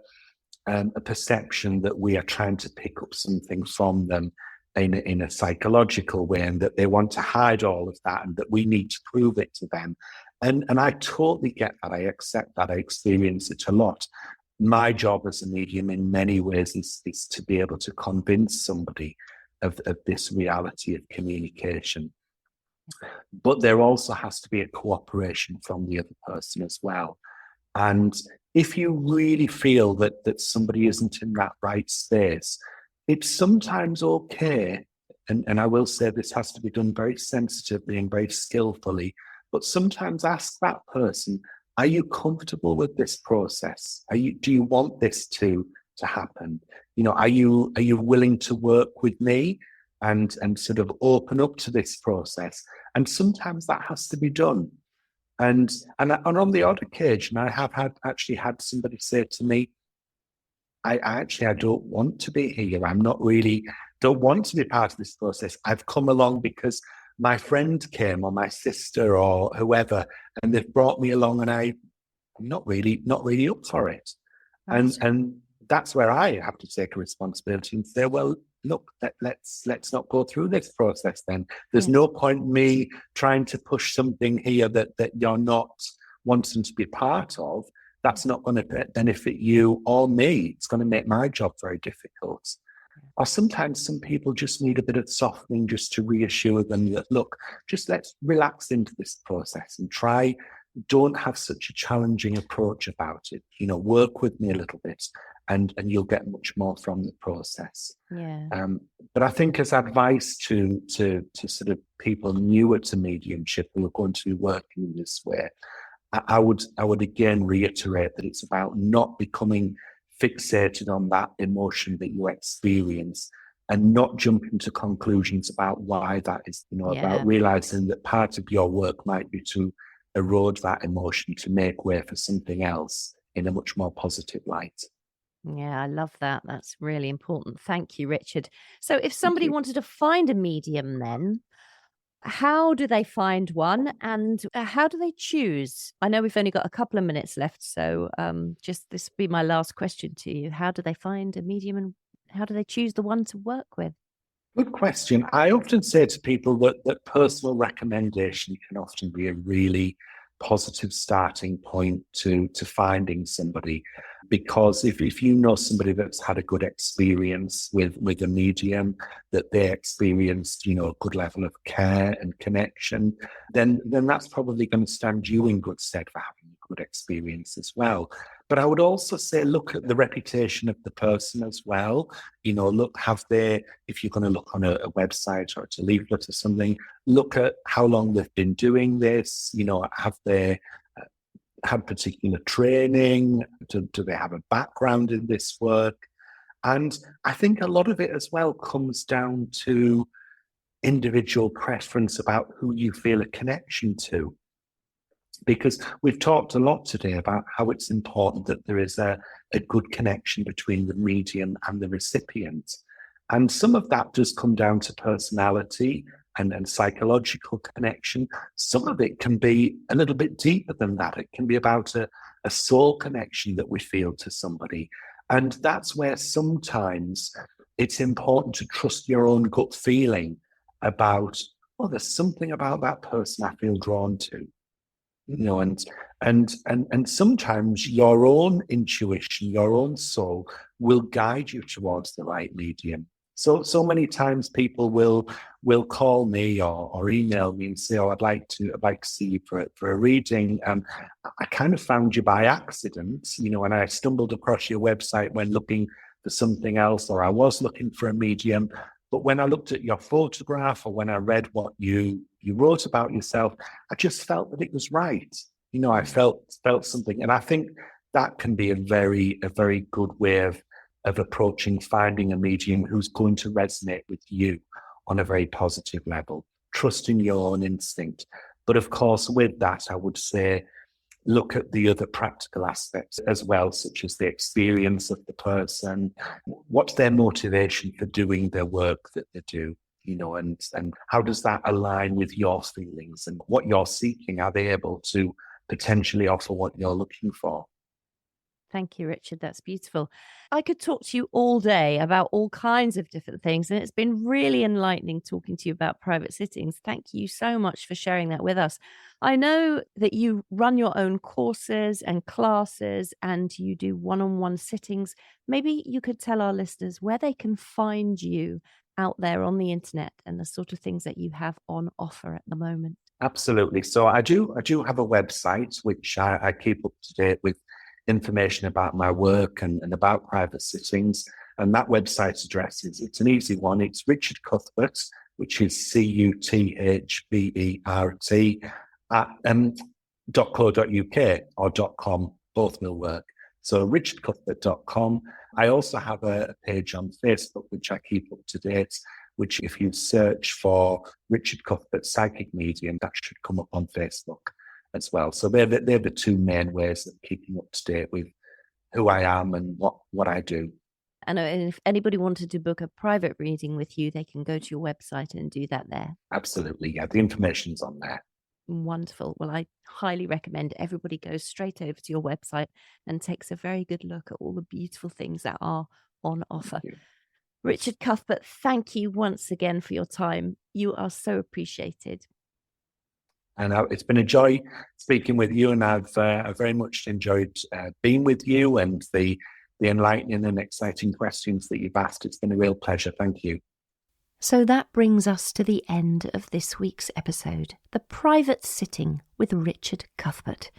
perception that we are trying to pick up something from them in a psychological way, and that they want to hide all of that, and that we need to prove it to them. And I totally get that. I accept that. I experience it a lot. My job as a medium in many ways is to be able to convince somebody of this reality of communication. But there also has to be a cooperation from the other person as well. And if you really feel that somebody isn't in that right space, it's sometimes okay, and I will say this has to be done very sensitively and very skillfully, but sometimes ask that person, are you comfortable with this process? Do you want this to happen? Are you willing to work with me and sort of open up to this process? And sometimes that has to be done. And on the odd occasion, I have actually had somebody say to me, I don't want to be here. Don't want to be part of this process. I've come along because my friend came, or my sister, or whoever, and they've brought me along, and I'm not really up for it. And that's where I have to take a responsibility and say, well, look, let's not go through this process then. There's no point in me trying to push something here that you're not wanting to be part of. That's not going to benefit you or me. It's going to make my job very difficult. Or sometimes some people just need a bit of softening just to reassure them that, look, just let's relax into this process and don't have such a challenging approach about it. Work with me a little bit and you'll get much more from the process. Yeah. But I think as advice to sort of people newer to mediumship who are going to be working in this way, I would again reiterate that it's about not becoming fixated on that emotion that you experience and not jumping to conclusions about why that is, about realizing that part of your work might be to erode that emotion to make way for something else in a much more positive light. Yeah, I love that. That's really important. Thank you, Richard. So if somebody wanted to find a medium then, how do they find one and how do they choose? I know we've only got a couple of minutes left, so just this will be my last question to you. How do they find a medium and how do they choose the one to work with? Good question. I often say to people that personal recommendation can often be a really positive starting point to finding somebody, because if you know somebody that's had a good experience with a medium, that they experienced a good level of care and connection, then that's probably going to stand you in good stead for having a good experience as well. But I would also say look at the reputation of the person as well. Look, if you're going to look on a website or it's a leaflet or something, look at how long they've been doing this. Have they had particular training? Do they have a background in this work? And I think a lot of it as well comes down to individual preference about who you feel a connection to. Because we've talked a lot today about how it's important that there is a good connection between the medium and the recipient. And some of that does come down to personality and psychological connection. Some of it can be a little bit deeper than that. It can be about a soul connection that we feel to somebody. And that's where sometimes it's important to trust your own gut feeling about, there's something about that person I feel drawn to. And sometimes your own intuition, your own soul will guide you towards the right medium. So many times people will call me or email me and say, I'd like to see you for a reading. I kind of found you by accident, and I stumbled across your website when looking for something else, or I was looking for a medium. But when I looked at your photograph or when I read what you wrote about yourself, I just felt that it was right. I felt something. And I think that can be a very good way of approaching finding a medium who's going to resonate with you on a very positive level, trusting your own instinct. But of course, with that, I would say, look at the other practical aspects as well, such as the experience of the person, what's their motivation for doing their work that they do, and how does that align with your feelings and what you're seeking? Are they able to potentially offer what you're looking for? Thank you, Richard. That's beautiful. I could talk to you all day about all kinds of different things, and it's been really enlightening talking to you about private sittings. Thank you so much for sharing that with us. I know that you run your own courses and classes and you do one-on-one sittings. Maybe you could tell our listeners where they can find you out there on the internet and the sort of things that you have on offer at the moment. Absolutely. So I do have a website which I keep up to date with information about my work and about private sittings. And that website address it's an easy one. It's Richard Cuthbert, which is CUTHBERT at .co.uk or .com, both will work. So richardcuthbert.com. I also have a page on Facebook, which I keep up to date, which if you search for Richard Cuthbert Psychic Medium, that should come up on Facebook as well. So they're the two main ways of keeping up to date with who I am and what I do. And if anybody wanted to book a private reading with you, they can go to your website and do that there. Absolutely. Yeah, the information's on there. Wonderful. Well, I highly recommend everybody goes straight over to your website and takes a very good look at all the beautiful things that are on offer. Richard Cuthbert, thank you once again for your time. You are so appreciated. And it's been a joy speaking with you, and I've very much enjoyed being with you and the the enlightening and exciting questions that you've asked. It's been a real pleasure. Thank you. So that brings us to the end of this week's episode, The Private Sitting with Richard Cuthbert.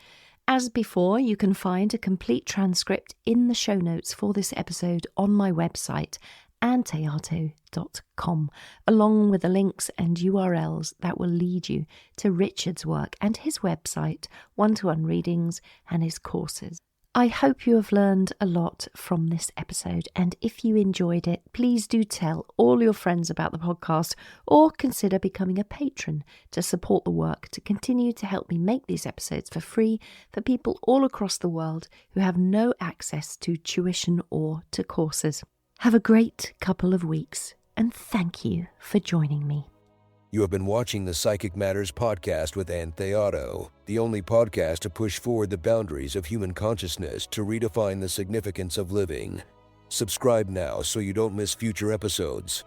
As before, you can find a complete transcript in the show notes for this episode on my website, Théato.com, along with the links and URLs that will lead you to Richard's work and his website, one-to-one readings and his courses. I hope you have learned a lot from this episode, and if you enjoyed it, please do tell all your friends about the podcast or consider becoming a patron to support the work to continue to help me make these episodes for free for people all across the world who have no access to tuition or to courses. Have a great couple of weeks, and thank you for joining me. You have been watching the Psychic Matters podcast with Théato, the only podcast to push forward the boundaries of human consciousness to redefine the significance of living. Subscribe now so you don't miss future episodes.